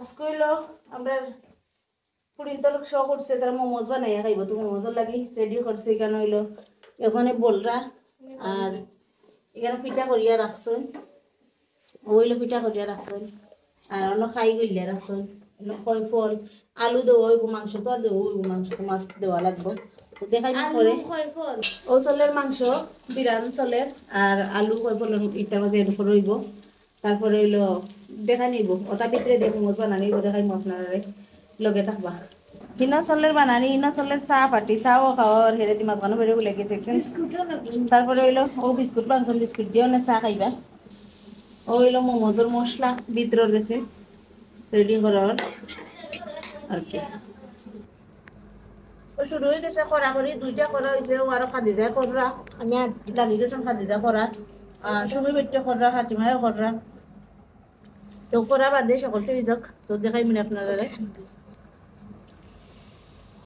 আজকে হইলো আমরা পুরিন তরক শো করছে তারা মোমোজ বানাইয়া খাইব তো মোমোজের লাগি রেডি করছে এখানে হইলো এখানে বলরা আর এখানে পিঠা করিয়া রাখছেন ওইলো পিঠা করিয়া রাখছেন আর অন্য খাই গইলিয়া রাখছেন কয় ফল আলু দেওয়া হইব মাংস তো আর দেওয়া হইব মাংস তো মাছ দেওয়া লাগবো তো দেখাই পরে ও চলের মাংস বিরান চলের আর আলু কয় ফল ইটা মাঝে এরকম রইব তারপরে হইলো দেখা নিব ওটা ভিতরে দিয়ে মোমোজ বানানি দেখাই আপনারা লগে থাকবা হিনা চলের বানানি হিনা চলের চাহ পাটি চাও খাওয়ার হেরেদি মাঝখানে বেড়ে বলে গেছে তারপরে হইলো ও বিস্কুট বানছন বিস্কুট দিও না চাহ খাইবা ও হইলো মোমোজের মশলা ভিতরে গেছে রেডি করার আর কি ও শুরু হয়ে গেছে করা করি দুইটা করা হয়েছে ও আরো খাদি যায় করা আমি লাগি গেছিলাম খাদি যা করা আর সুমি বেটে করা হাতিমায় করা তো করা বাদে সকলটা যাক তো দেখাই মিনি আপনারা